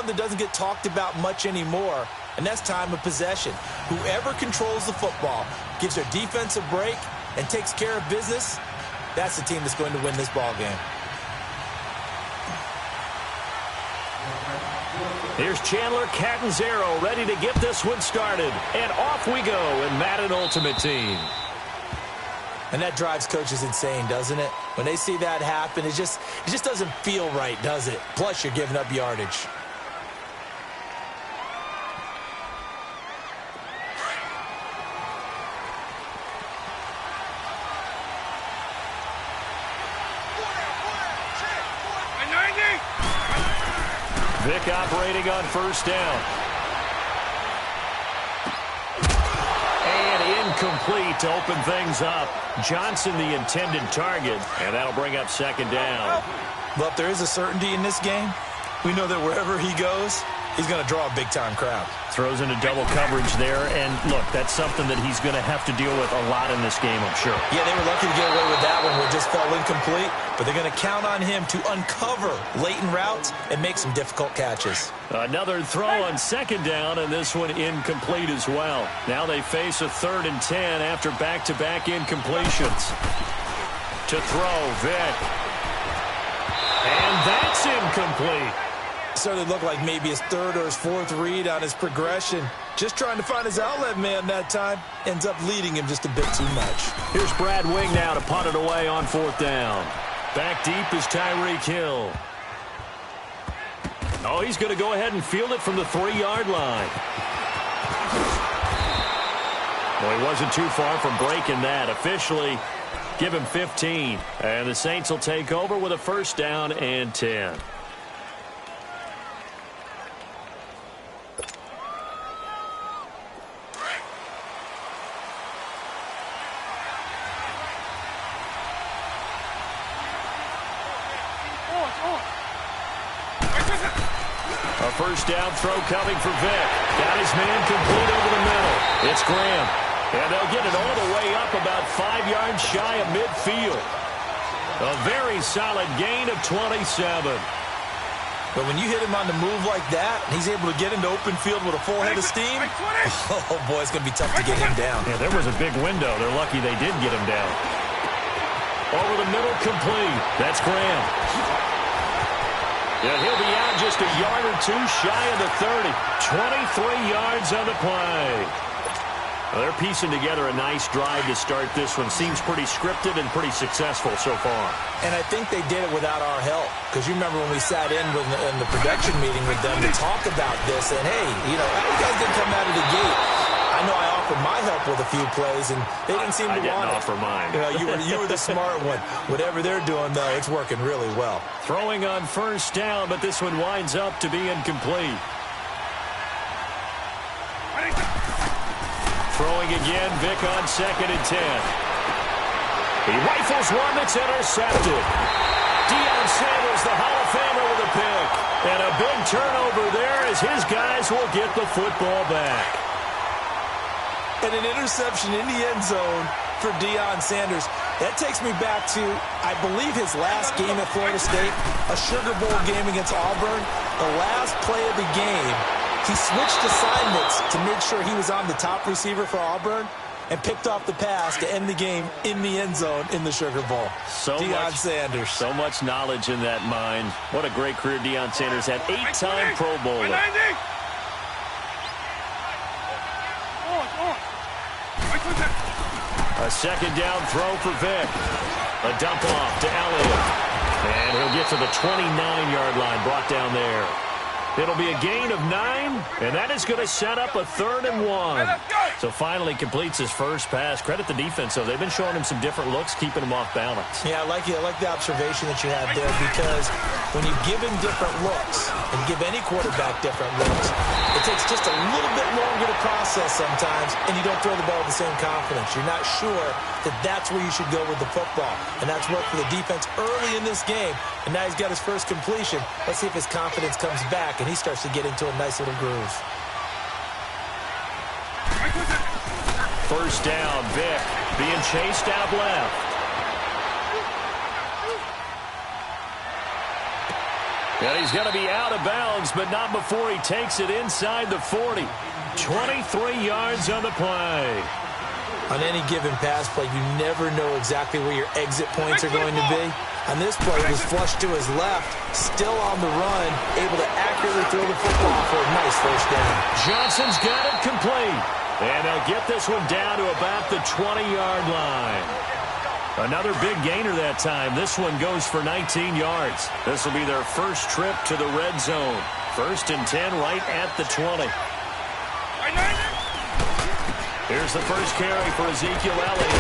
one that doesn't get talked about much anymore, and that's time of possession. Whoever controls the football, gives their defense a break, and takes care of business, that's the team that's going to win this ball game. Here's Chandler Catanzaro ready to get this one started. And off we go in Madden Ultimate Team. And that drives coaches insane, doesn't it? When they see that happen, it just doesn't feel right, does it? Plus, you're giving up yardage. Vick operating on first down. And incomplete to open things up. Johnson the intended target, and that'll bring up second down. Well, if there is a certainty in this game, we know that wherever he goes, he's going to draw a big-time crowd. Throws into double coverage there, and look, that's something that he's going to have to deal with a lot in this game, I'm sure. Yeah, they were lucky to get away with that one where it just fell incomplete, but they're going to count on him to uncover latent routes and make some difficult catches. Another throw on second down, and this one incomplete as well. Now they face a 3rd and 10 after back-to-back incompletions. To throw, Vick. And that's incomplete. Certainly looked like maybe his 3rd or his 4th read on his progression. Just trying to find his outlet man that time. Ends up leading him just a bit too much. Here's Brad Wing now to punt it away on 4th down. Back deep is Tyreek Hill. Oh, he's going to go ahead and field it from the 3-yard line. Well, he wasn't too far from breaking that. Officially, give him 15. And the Saints will take over with a 1st down and 10. A 1st down throw coming for Vick. Got his man complete over the middle. It's Graham. And they'll get it all the way up about 5 yards shy of midfield. A very solid gain of 27. But when you hit him on the move like that, he's able to get into open field with a full head of steam. Oh, boy, it's going to be tough to get him down. Yeah, there was a big window. They're lucky they did get him down. Over the middle, complete. That's Graham. Yeah, he'll be out just a yard or two shy of the 30. 23 yards on the play. Well, they're piecing together a nice drive to start this one. Seems pretty scripted and pretty successful so far. And I think they did it without our help. Because you remember when we sat in the production meeting with them to talk about this. And, hey, you know, you guys didn't come out of the gate. I know I offered my help with a few plays, and they didn't seem to want it. I didn't offer mine. You know, you were the smart one. Whatever they're doing, though, it's working really well. Throwing on 1st down, but this one winds up to be incomplete. Throwing again, Vick on 2nd and 10. He rifles one that's intercepted. Deion Sanders, the Hall of Famer, with a pick. And a big turnover there as his guys will get the football back. And an interception in the end zone for Deion Sanders. That takes me back to, I believe, his last game at Florida State, a Sugar Bowl game against Auburn. The last play of the game, he switched assignments to make sure he was on the top receiver for Auburn and picked off the pass to end the game in the end zone in the Sugar Bowl. Deion Sanders. So much knowledge in that mind. What a great career Deion Sanders had. 8-time Pro Bowler. A 2nd down throw for Vick. A dump off to Elliott. And he'll get to the 29-yard line, brought down there. It'll be a gain of 9, and that is going to set up a 3rd and 1. So finally completes his first pass. Credit the defense, though. They've been showing him some different looks, keeping him off balance. Yeah, I like the observation that you had there, because when you give him different looks and give any quarterback different looks, it takes just a little bit longer to process sometimes, and you don't throw the ball with the same confidence. You're not sure that that's where you should go with the football, and that's worked for the defense early in this game, and now he's got his first completion. Let's see if his confidence comes back and he starts to get into a nice little groove. 1st down, Vick being chased out left. And he's going to be out of bounds, but not before he takes it inside the 40. 23 yards on the play. On any given pass play, you never know exactly where your exit points are going to be. On this play, he was flushed to his left, still on the run, able to accurately throw the football for a nice first down. Johnson's got it complete. And they'll get this one down to about the 20-yard line. Another big gainer that time. This one goes for 19 yards. This will be their first trip to the red zone. 1st and 10 right at the 20. Here's the first carry for Ezekiel Elliott.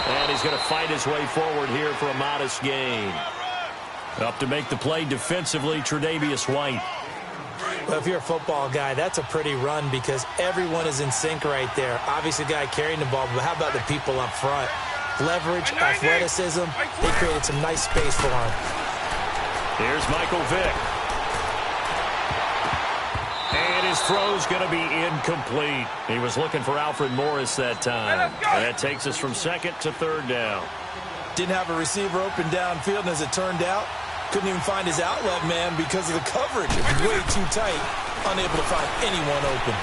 And he's going to fight his way forward here for a modest gain. Up to make the play defensively, Tre'Davious White. Well, if you're a football guy, that's a pretty run because everyone is in sync right there. Obviously, the guy carrying the ball, but how about the people up front? Leverage, athleticism, they created some nice space for him. Here's Michael Vick. And his throw's going to be incomplete. He was looking for Alfred Morris that time. And that takes us from 2nd to 3rd down. Didn't have a receiver open downfield, and as it turned out, couldn't even find his outlet man because of the coverage. It was way too tight, unable to find anyone open.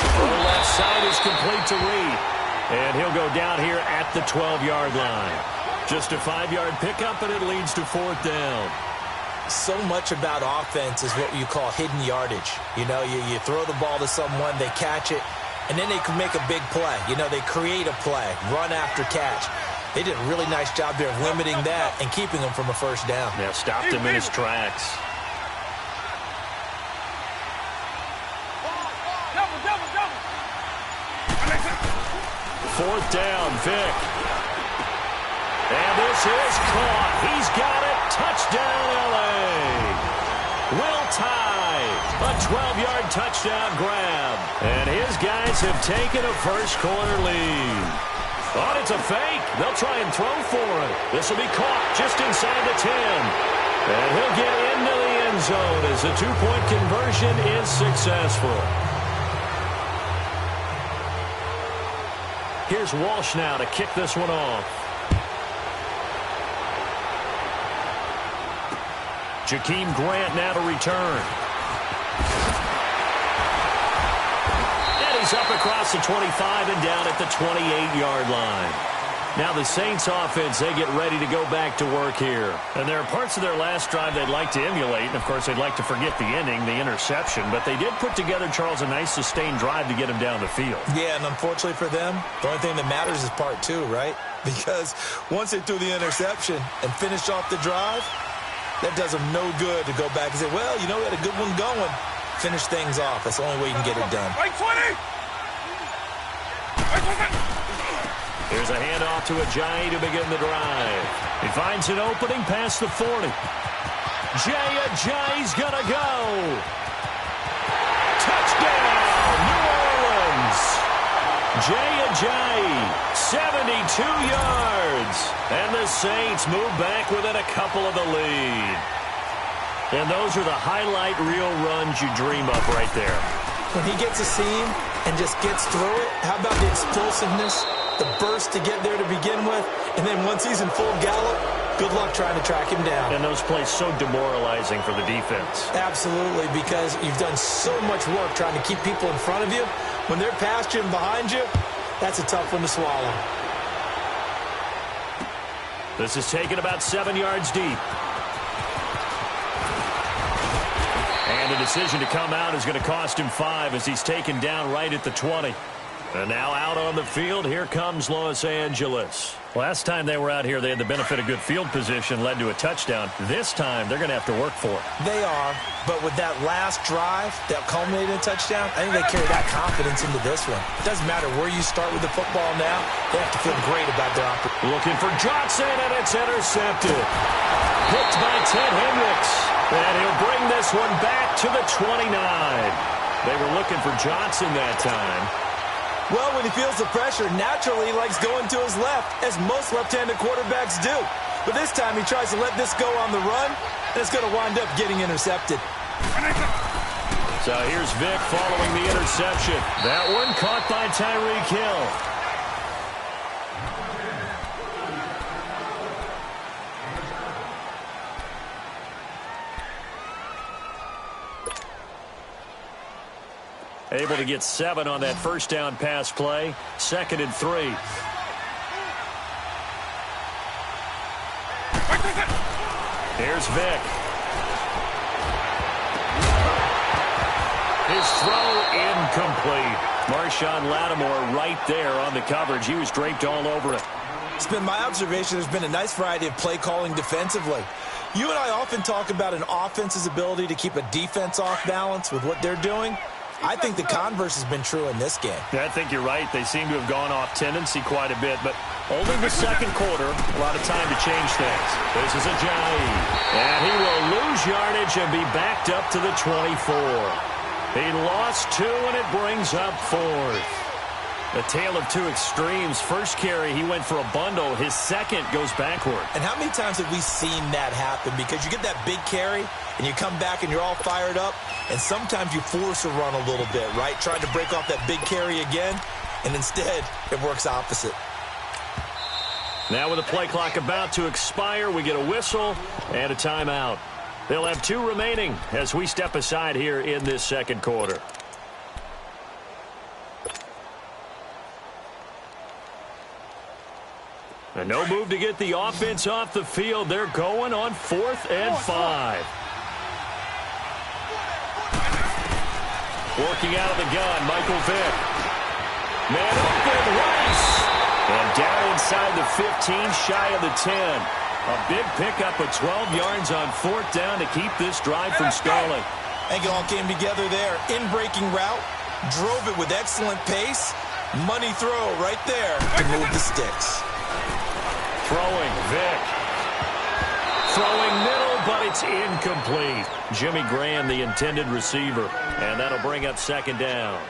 The left side is complete to Reed. And he'll go down here at the 12-yard line. Just a 5-yard pickup, and it leads to 4th down. So much about offense is what you call hidden yardage. You know, you throw the ball to someone, they catch it, and then they can make a big play. You know, they create a play, run after catch. They did a really nice job there of limiting that and keeping him from a first down. Yeah, stopped him in his tracks. Fourth down, Vick. And this is caught. He's got it. Touchdown, L.A. Will tie. A 12-yard touchdown grab. And his guys have taken a first-quarter lead. Oh, it's a fake. They'll try and throw for it. This will be caught just inside the 10. And he'll get into the end zone as the two-point conversion is successful. Here's Walsh now to kick this one off. Jakeem Grant now to return. And he's up across the 25 and down at the 28-yard line. Now the Saints offense, they get ready to go back to work here. And there are parts of their last drive they'd like to emulate. And, of course, they'd like to forget the ending, the interception. But they did put together, Charles, a nice sustained drive to get him down the field. Yeah, and unfortunately for them, the only thing that matters is part 2, right? Because once they threw the interception and finished off the drive, that does them no good to go back and say, well, you know, we had a good one going. Finish things off. That's the only way you can get it done. Here's a handoff to Ajayi to begin the drive. He finds an opening past the 40. Ajayi's going to go. Touchdown, New Orleans. Ajayi, 72 yards. And the Saints move back within a couple of the lead. And those are the highlight reel runs you dream of right there. When he gets a seam and just gets through it, how about the explosiveness, the burst to get there to begin with, and then once he's in full gallop, good luck trying to track him down. And those plays so demoralizing for the defense. Absolutely, because you've done so much work trying to keep people in front of you. When they're past you and behind you, that's a tough one to swallow. This is taken about 7 yards deep. And the decision to come out is going to cost him 5 as he's taken down right at the 20. And now out on the field, here comes Los Angeles. Last time they were out here, they had the benefit of good field position, led to a touchdown. This time, they're going to have to work for it. They are, but with that last drive that culminated in a touchdown, I think they carry that confidence into this one. It doesn't matter where you start with the football now. They have to feel great about their opportunity. Looking for Johnson, and it's intercepted. Picked by Ted Hendricks. And he'll bring this one back to the 29. They were looking for Johnson that time. Well, when he feels the pressure, naturally he likes going to his left, as most left-handed quarterbacks do. But this time he tries to let this go on the run, and it's going to wind up getting intercepted. So here's Vick following the interception. That one caught by Tyreek Hill. Able to get 7 on that first down pass play. 2nd and 3. Here's Vick. His throw incomplete. Marshawn Lattimore right there on the coverage. He was draped all over it. It's been my observation there's been a nice variety of play calling defensively. You and I often talk about an offense's ability to keep a defense off balance with what they're doing. I think the converse has been true in this game. Yeah, I think you're right. They seem to have gone off tendency quite a bit, but only the second quarter, a lot of time to change things. This is Ajayi, and he will lose yardage and be backed up to the 24. He lost 2, and it brings up 4th. A tale of two extremes. First carry, he went for a bundle. His second goes backward. And how many times have we seen that happen? Because you get that big carry, and you come back and you're all fired up, and sometimes you force a run a little bit, right? Trying to break off that big carry again, and instead it works opposite. Now with the play clock about to expire, we get a whistle and a timeout. They'll have 2 remaining as we step aside here in this second quarter. And no move to get the offense off the field. They're going on 4th and 5. Working out of the gun, Michael Vick. Man open, Rice. And down inside the 15, shy of the 10. A big pickup of 12 yards on 4th down to keep this drive from stalling. I think it all came together there. In-breaking route, drove it with excellent pace. Money throw right there to move the sticks. Throwing, Vick. Throwing middle, but it's incomplete. Jimmy Graham, the intended receiver. And that'll bring up 2nd down.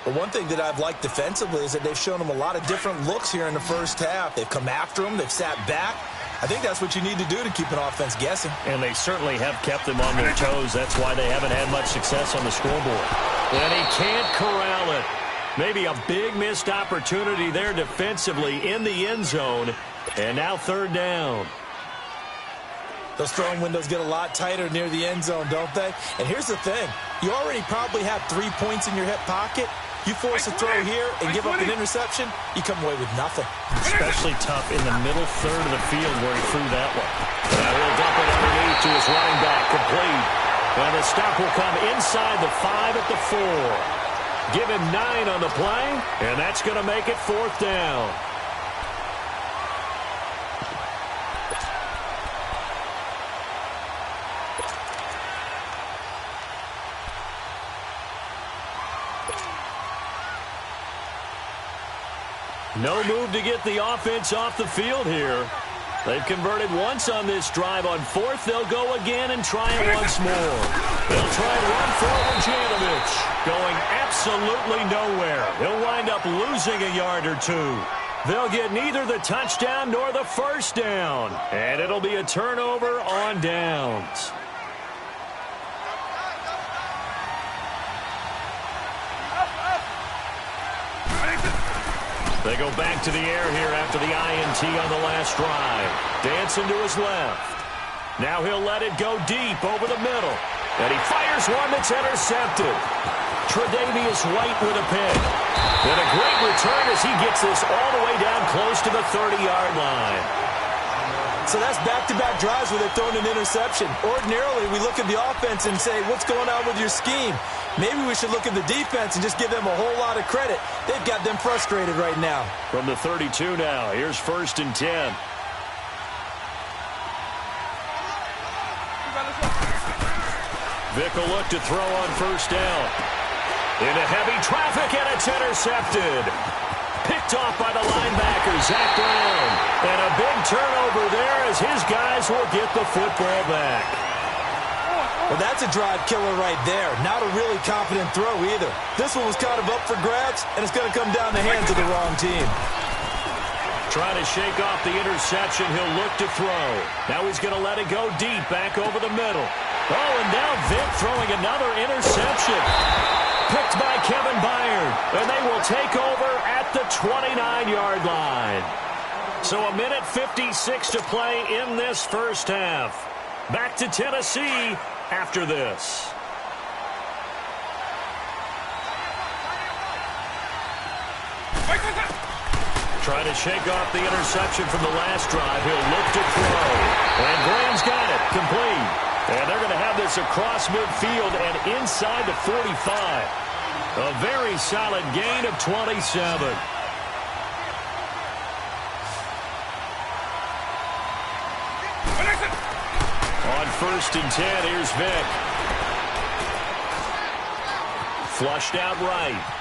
But one thing that I've liked defensively is that they've shown them a lot of different looks here in the first half. They've come after them. They've sat back. I think that's what you need to do to keep an offense guessing. And they certainly have kept them on their toes. That's why they haven't had much success on the scoreboard. And he can't corral it. Maybe a big missed opportunity there defensively in the end zone. And now 3rd down. Those throwing windows get a lot tighter near the end zone, don't they? And here's the thing. You already probably have 3 points in your hip pocket. You force a throw here and give up an interception, you come away with nothing. Especially tough in the middle third of the field where he threw that one. Now he'll dump it underneath to his running back, complete. And the stop will come inside the 5 at the 4. Give him 9 on the play, and that's going to make it 4th down. No move to get the offense off the field here. They've converted once on this drive. On 4th, they'll go again and try it once more. They'll try and run forward Janovich. Going absolutely nowhere. He'll wind up losing a yard or 2. They'll get neither the touchdown nor the first down. And it'll be a turnover on downs. They go back to the air here after the INT on the last drive. Dancing to his left. Now he'll let it go deep over the middle. And he fires one that's intercepted. Tre'Davious White with a pick. And a great return as he gets this all the way down close to the 30-yard line. So that's back-to-back drives where they've thrown an interception. Ordinarily, we look at the offense and say, what's going on with your scheme? Maybe we should look at the defense and just give them a whole lot of credit. They've got them frustrated right now. From the 32 now, here's 1st and 10. Vick will look to throw on 1st down. Into heavy traffic, and it's intercepted. Picked off by the linebacker, Zach Brown. And a big turnover there as his guys will get the football back. Well, that's a drive killer right there. Not a really confident throw either. This one was kind of up for grabs, and it's going to come down the hands of the wrong team. Trying to shake off the interception, he'll look to throw. Now he's going to let it go deep, back over the middle. Oh, and now Vick throwing another interception. Picked by Kevin Byard, and they will take over at the 29-yard line. So a minute 56 to play in this first half. Back to Tennessee after this. Trying to shake off the interception from the last drive. He'll look to throw. And Graham's got it. Complete. And they're going to have this across midfield and inside the 45. A very solid gain of 27. On 1st and 10, here's Vic. Flushed out right.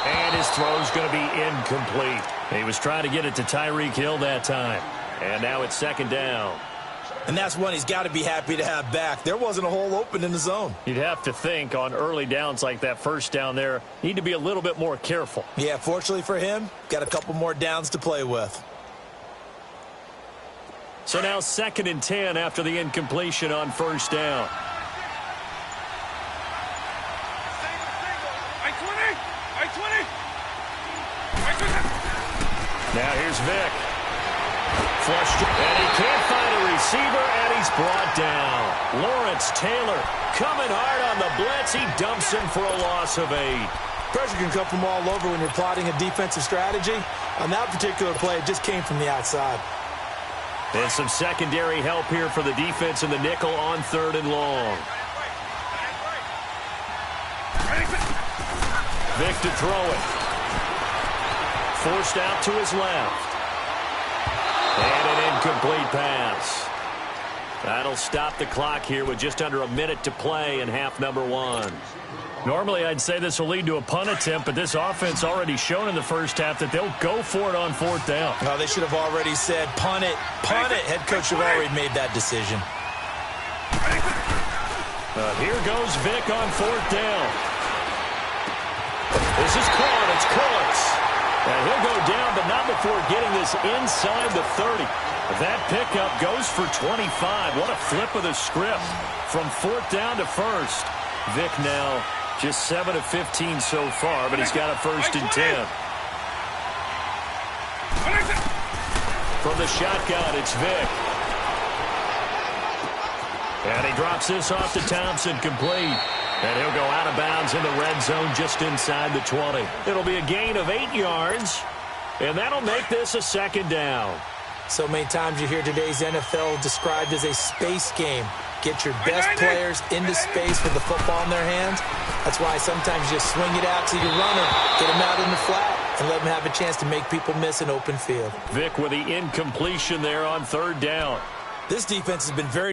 And his throw's going to be incomplete. He was trying to get it to Tyreek Hill that time. And now it's 2nd down. And that's one he's got to be happy to have back. There wasn't a hole open in the zone. You'd have to think on early downs like that 1st down there, need to be a little bit more careful. Yeah, fortunately for him, got a couple more downs to play with. So now 2nd and 10 after the incompletion on 1st down. Now here's Vic. Flushed, and he can't find a receiver, and he's brought down. Lawrence Taylor coming hard on the blitz. He dumps him for a loss of 8. Pressure can come from all over when you're plotting a defensive strategy. On that particular play, it just came from the outside. And some secondary help here for the defense in the nickel on 3rd and long. Vic to throw it. Forced out to his left. And an incomplete pass. That'll stop the clock here with just under a minute to play in half number 1. Normally, I'd say this will lead to a punt attempt, but this offense already shown in the 1st half that they'll go for it on 4th down. No, they should have already said, punt it, punt it. Head coach should have already made that decision. Here goes Vic on 4th down. This is caught. It's Kurtz. And he'll go down, but not before getting this inside the 30. That pickup goes for 25. What a flip of the script from 4th down to 1st. Vic now just 7 of 15 so far, but he's got a 1st and 10. From the shotgun, it's Vic. And he drops this off to Thompson, complete. And he'll go out of bounds in the red zone just inside the 20. It'll be a gain of 8 yards, and that'll make this a 2nd down. So many times you hear today's NFL described as a space game. Get your best players into space with the football in their hands. That's why sometimes you just swing it out to your runner, get him out in the flat, and let him have a chance to make people miss an open field. Vic with the incompletion there on 3rd down. This defense has been very